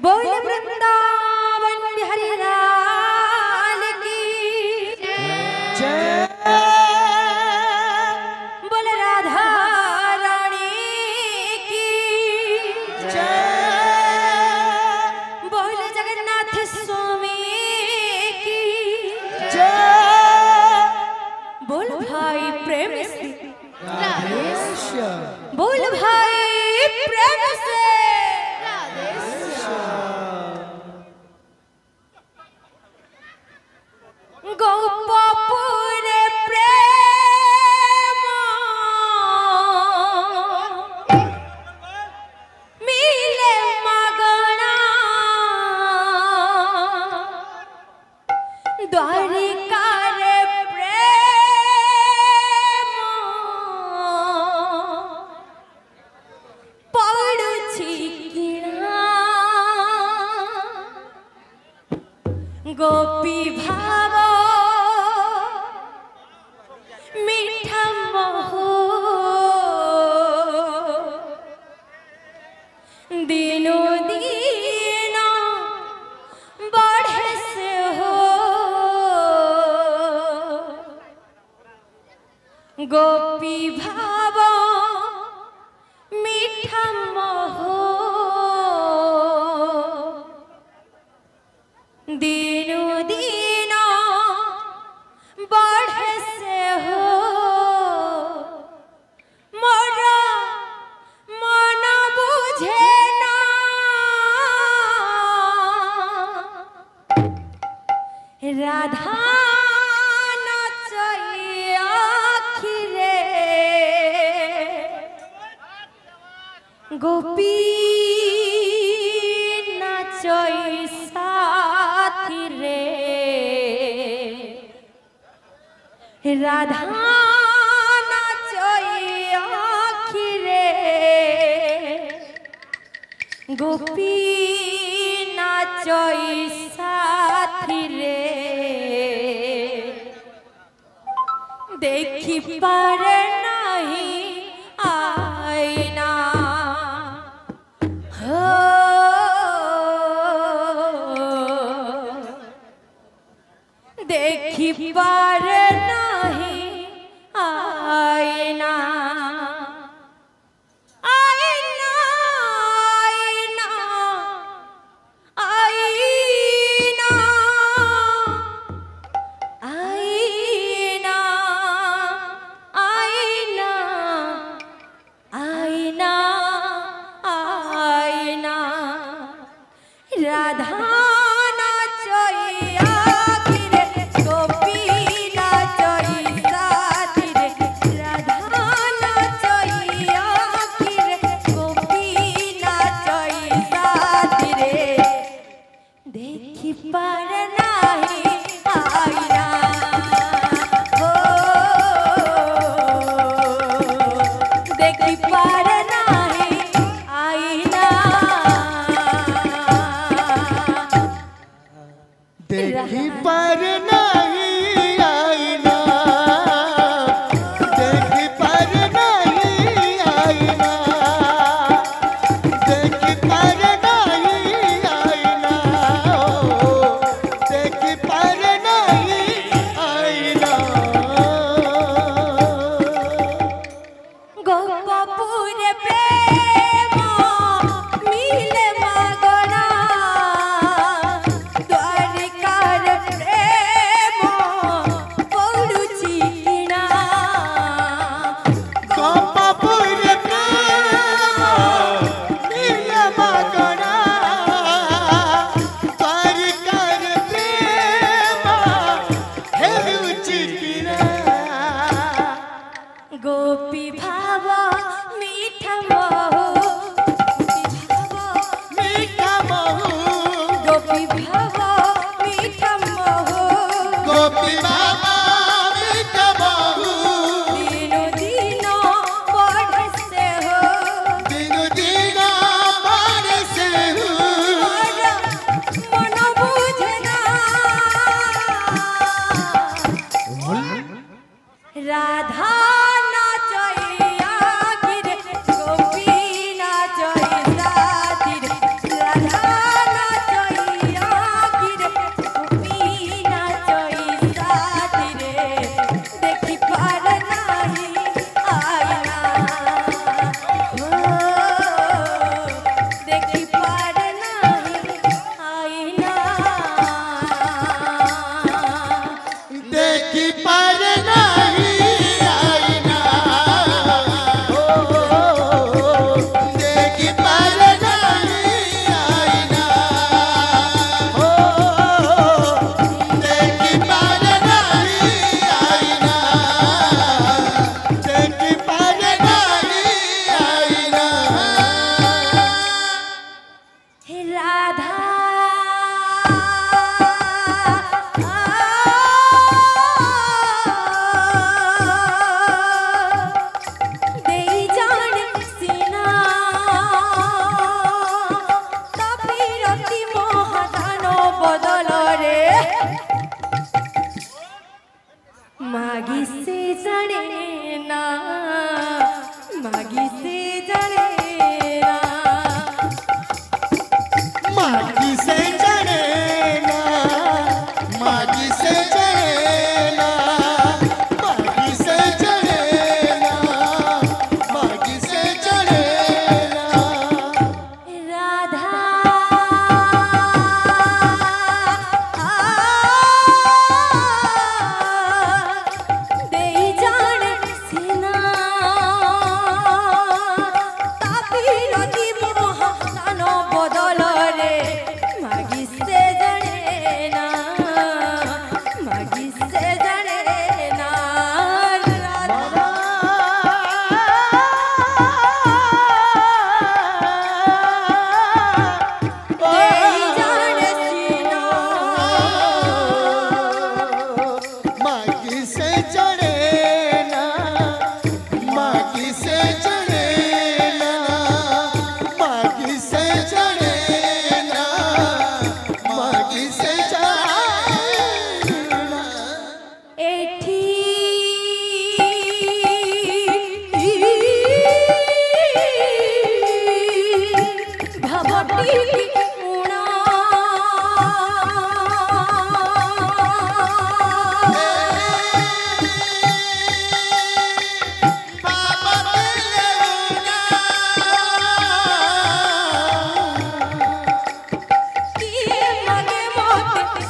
बोल वृंदावन बिहारी लाल की जय, बोल राधा रानी की जय, बोल जगन्नाथ स्वामी की जय, बोल भाई प्रेम से बोल भाई प्रेम से गोपपुरे प्रेम मिले मगना द्वारिकार प्रेम पड़ुछि किणा गोपी भाव मीठा मोहो दिनो दिन बढ़े से हो गोपी भाव मीठा मोहो दिनो दिन बढ़े से हो मोरा मन बुझे ना राधा नचई आखिरे गोपी नचई साथी रे राधा नचई आखिरे गोपी नचई साथी रे देखी पारे नहीं आईना हो देखी पारे नहीं आईना आईना आईना आईना आईना आईना आईना आईना राधा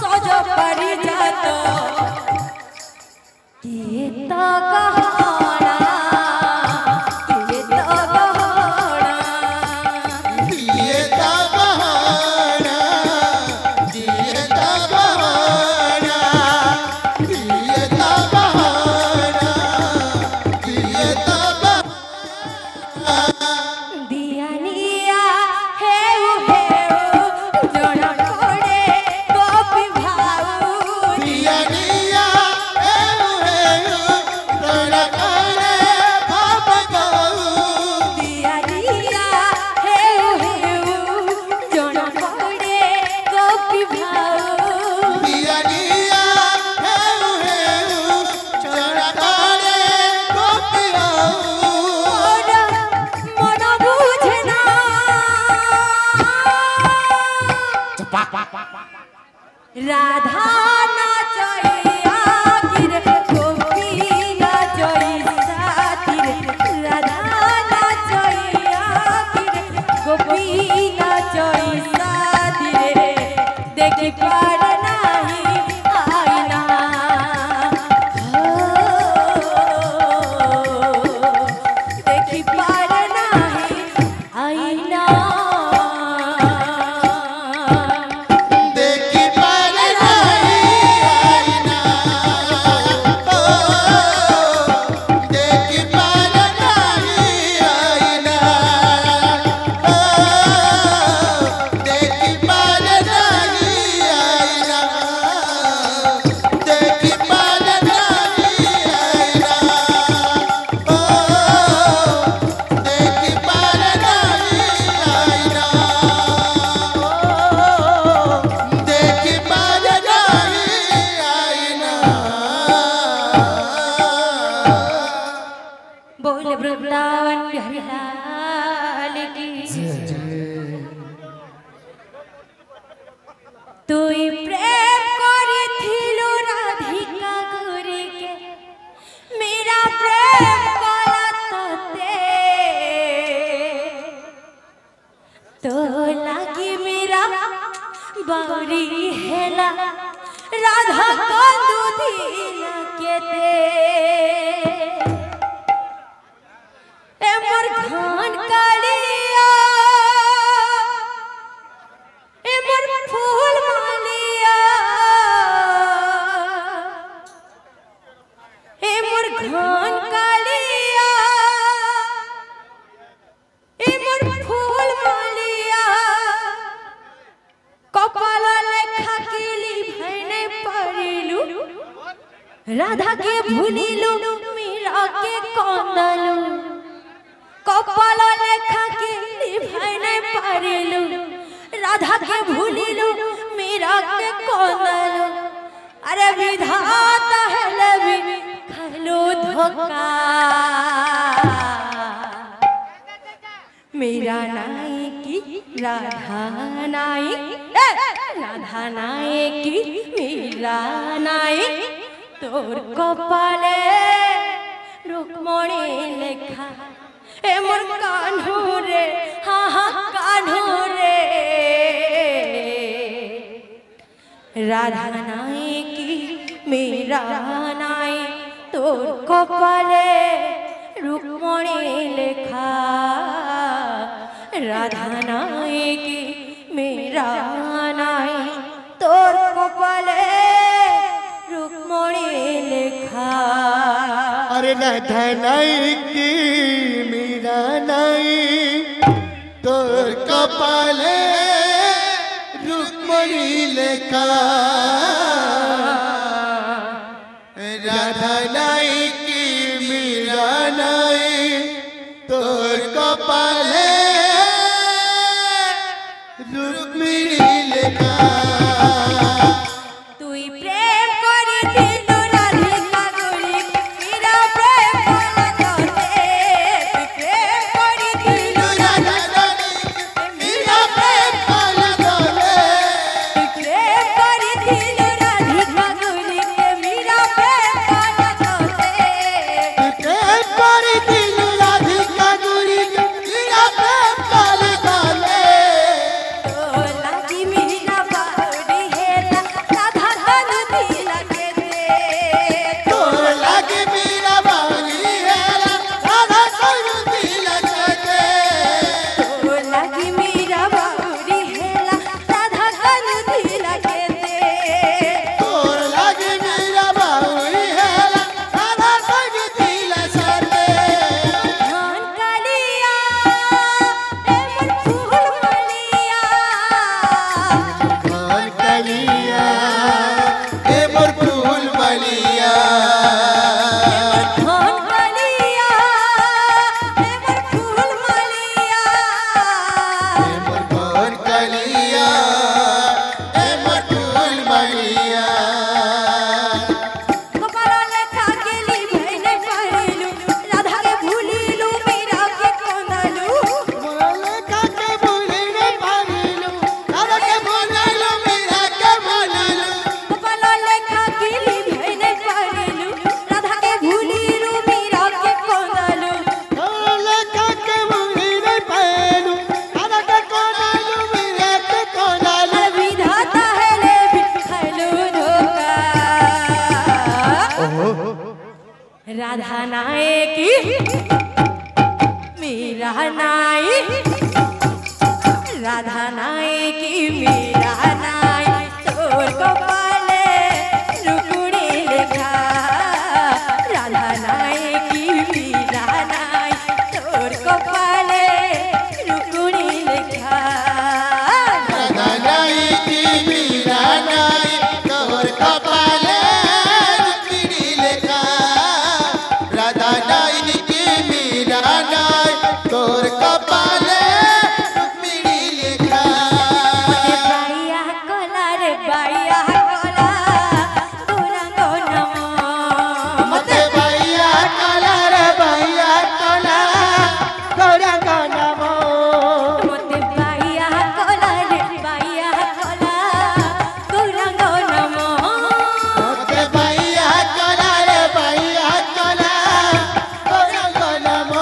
सज परि जात के तो गहना के तो गहना दिए ता बहाना दिए ता बहाना दिए ता बहाना दिए ता बहाना दिया निया हे जना पड़े गोपी भाऊ दिया निया तोरा काले बाप गऊ दिया निया हे जना पड़े गोपी भाऊ दिया निया तोरा काले गोपिया और मन बुझना राधा नाचैया गिर गोपी नाचई सातिर राधा नाचैया गिर गोपी नाचई सातिर देखि पार नाही आईना देखि पार नाही आईना देखी पर नहीं आईना देखी पर नहीं आईना देखी पर नहीं आईना देखी पर नहीं आईना देखी पर नहीं आईना देखी पर नहीं आईना बोल वृंदावन बिहारी लाल की তুই প্রেম করিथिलु রাধিকা গুরিকে মেরা প্রেম কলাতে তো লাগি মেরা বাউরি হেলা রাধা কান্দুধিলা কেতে এ মোর খান কালিয়া এ মোর ফুল মালিয়া এ মোর খান কালিয়া এ মোর ফুল মালিয়া কপাল লেখা কিলি ভাইনে পারিলু রাধা কে ভুলিলু মীরা কে কন্দালু কপাল লেখা কে ভাইনে পারিলু রাধা কে ভুলিলু মীরা কে কন্দালু अरे विधाता है लवी खलो धोखा मेरा नाई की राधा नाई राधा नाई की मेरा नाई तोर कपाले रुक्मणी लेखा ए मोर कान्हू रे हाँ हाँ कान्हू रे राधा नाई की मेरा नाई तोर कपाले रुक्मणी लेखा राधा नाई की मेरा नाई तोर कपाले रुक्मणी लेखा अरे राधा नाई की मीरा नाई तोर कपाले रुक्मणी लेखा राधा नाई की मीरा नाई तोर कपाले रुक्मणी लेखा তুই প্রেম করিथिलु রাধিকা গুরি মেরা প্রেম কলাতে তুই প্রেম করিथिलु राधा नाई मीरा प्रेम पाला তুই প্রেম করিथिलु রাধা নাই কি মীরা নাই, রাধা নাই কি মীরা নাই, তোর কপালে রুকুড়ি লেখা। রাধা নাই কি মীরা নাই, তোর কপালে রুকুড়ি লেখা। রাধা নাই কি মীরা নাই, তোর কপালে রুক্মিণী লেখা। রাধা নাই কি মীরা নাই, তোর কপালে রুক্মিণী লেখা। বাইয়া কলা রে বাইয়া কলা, গৌরাঙ্গ নম। মতে বাইয়া কলা রে বাইয়া কলা, গৌরাঙ্গ নম। মতে বাইয়া কলা রে বাইয়া কলা, গৌরাঙ্গ নম। মতে বাইয়া কলা রে বাইয়া কলা, গৌরাঙ্গ নম।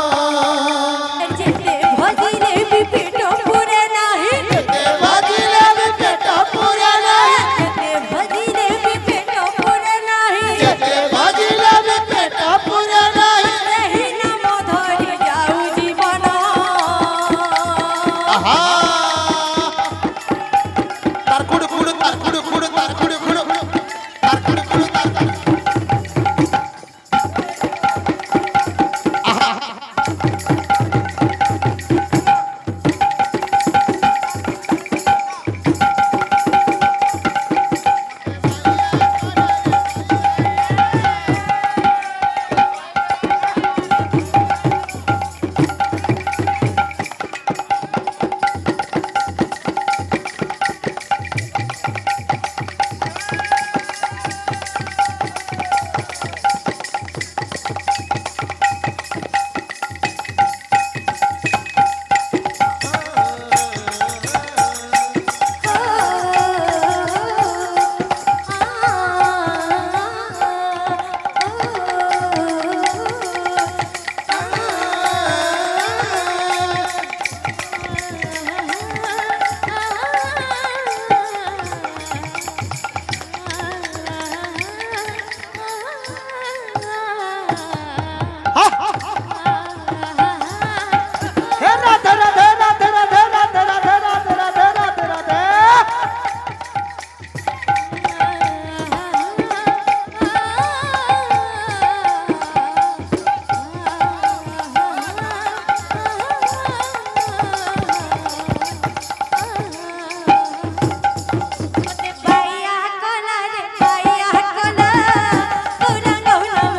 যেতে ভজিলে বিপেট পুরে নাহি, যেতে ভজিলে বিপেট পুরে নাহি, যেতে ভজিলে বিপেট পুরে নাহি, যেতে ভজিলে বিপেট পুরে নাহি। সেই নাম ধরি যাও জীবন। আহা তার কুড়ু কুড়ু তার কুড়ু কুড়ু তার কুড়ু কুড়ু তার কুড়ু কুড়ু তার বাইয়া কলা রে বাইয়া কলা, গৌরাঙ্গ নম।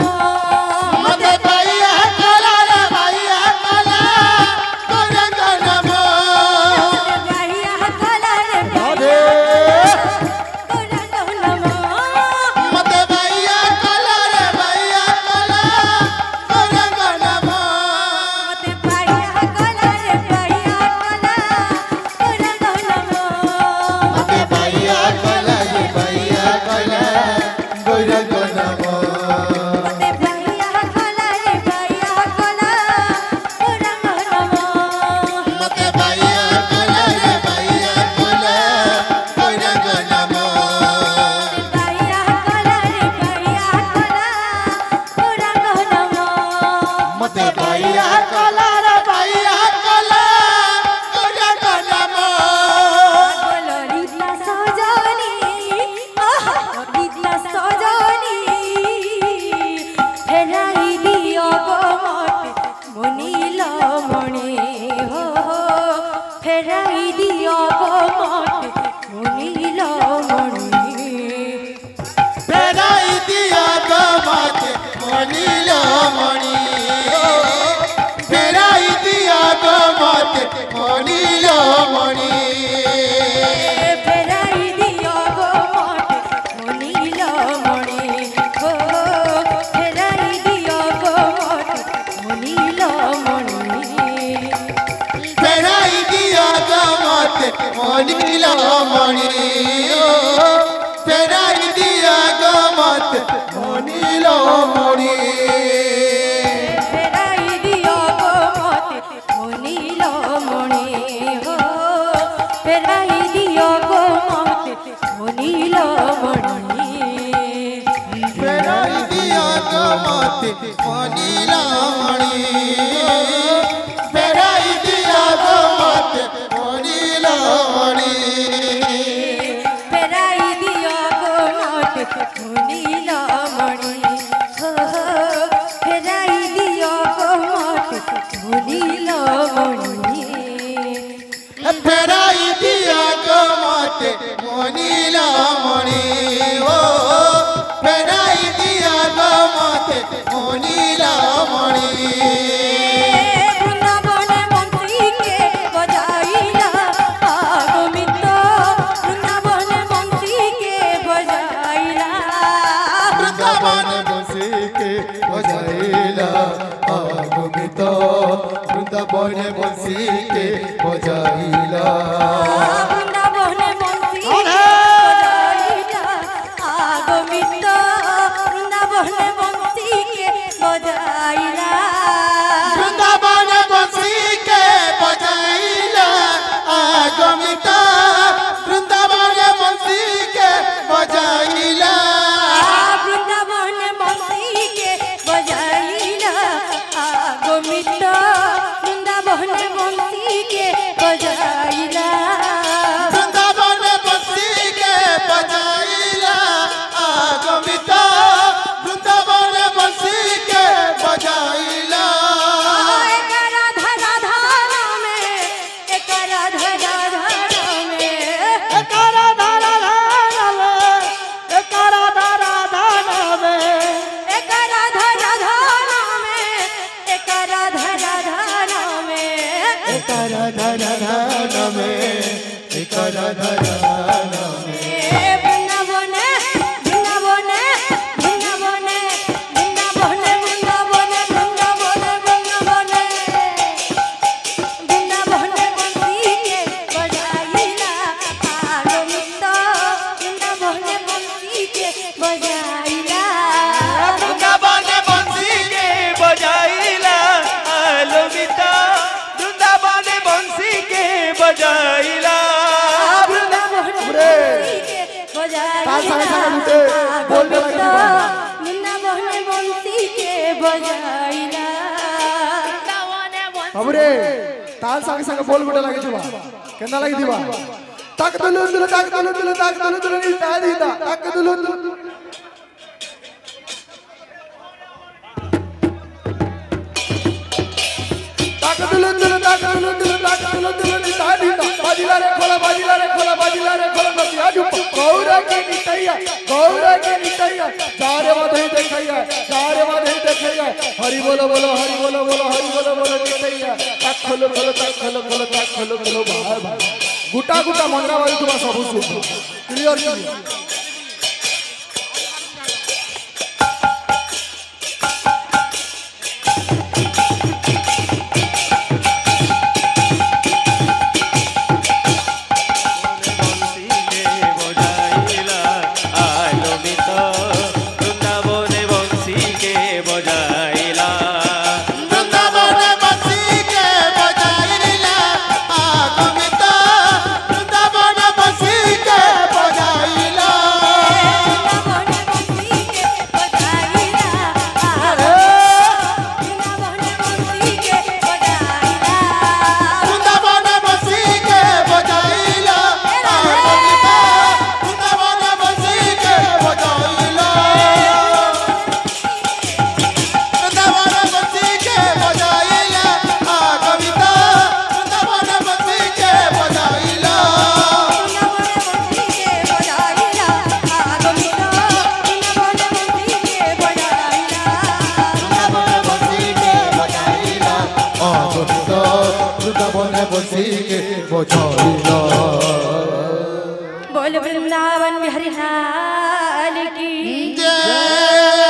মতে বাইয়া কলা রে বাইয়া কলা, গৌরাঙ্গ নম। বাইয়া কলা রে রাধে গৌরাঙ্গ নম। মতে বাইয়া কলা রে বাইয়া কলা, গৌরাঙ্গ নম। মতে বাইয়া কলা রে বাইয়া কলা, গৌরাঙ্গ নম। মতে বাইয়া কলা রে বাইয়া কলা, গৌরাঙ্গ নম। মতে বাইয়া কলা রে বাইয়া কলা, গৌরাঙ্গ নম। মতে বাইয়া কলা রে বাইয়া কলা, গৌরাঙ্গ নম। বাইয়া কলা রে বাইয়া কলা, গৌরাঙ্গ নম। মতে বাইয়া কলা রে বাইয়া কলা, গৌরাঙ্গ নম। ললিতা সজনী, ললিতা সজনী, ফেরাই দিও গো মতে মনিল মণি হো, ফেরাই দিও গো মতে মনিল মণি। ফেরাই দিয়া গো মতে মনিল মণি, ফেরাই দিয়া গো মতে মনিল মণি। ফেরাই দিও গো মতে মনিল মণি হো, ফেরাই দিও গো মতে মনিল মণি। ফেরাই দিয়া গো মতে মনিল মণি, ফেরাই দিয়া গো মতে মনিল মণি। ফেরাই দিও গো মতে মনিল মণি হো, ফেরাই দিও গো মতে মনিল মণি। ফেরাই দিয়া গো मते मनीला मणि फेराई दिया गो मते मनीला मणि फेराई दिया गो मते मनीला मणि हो फेराई दिया गो मते मनीला मणि फेराई दिया गो मते मनीला मणि ओ फेराई दिया गो मते मनीला मणि वृंदावने बंसी के बजाइला आगमित वृंदावने बंसी के बजाइला वृंदावन बंसी के बजाइला आगमित वृंदावन बंसी के बजाइला वृंदावने बंसी बजाइला आगमित वृंदावने बंसी के बजाइला वृंदावन बंसी के बजाइला आगमित वृंदावन बंसी के बजाइला वृंदावन बंसी के बजाइला आगमित वृंदावन बंसी के बजाइला वृंदावन बंसी के बजाइला आगमित वृंदावन बंसी के बजाइला एक राधा राधा में एक राधा राधा में एक राधा राधा में एक राधा राधा में एक राधा राधा में एक राधा राधा में एक राधा राधा में एक राधा राधा में वृंदावने वृंदावने वृंदावने वृंदावने वृंदावने वृंदावने वृंदावने वृंदावने बंसी के बजाइला आगमित वृंदावने बंसी के बजाइला वृंदावन बंसी के बजाइला आलोमित वृंदावन बंसी के बजाइला हमरे ताल संग संग बोल बड़ा लगे छुबा केना लगी दिबा तक दुलु दुलु तक दुलु दुलु तक दुलु दुलु नी ताली दा तक दुलु दुलु तक दुलु दुलु तक दुलु दुलु तक दुलु दुलु नी ताली दा बाजिला रे खोला बाजिला रे खोला बाजिला रे खोला नदिया जो गौरा के नितैया सारे माधे देखैया हरि बोलो बोलो हरि बोलो बोलो हरि बोलो बोलो नितैया तक खोलो खोलो तक खोलो खोलो तक खोलो खोलो भाई भाई गुटा गुटा मंगरा वाली तुम सब सुन क्लियर क्लियर वृंदावन बंसी के बजाइला आगमित वृंदावन बंसी के बजाइला वृंदावन बंसी के बजाइला आगमित वृंदावन बंसी के बजाइला वृंदावन बंसी के बजाइला आगमित वृंदावन बंसी के बजाइला वृंदावन बंसी के बजाइला आगमित वृंदावन बंसी के बजाइला बोल वृंदावन बिहारी लाल की जय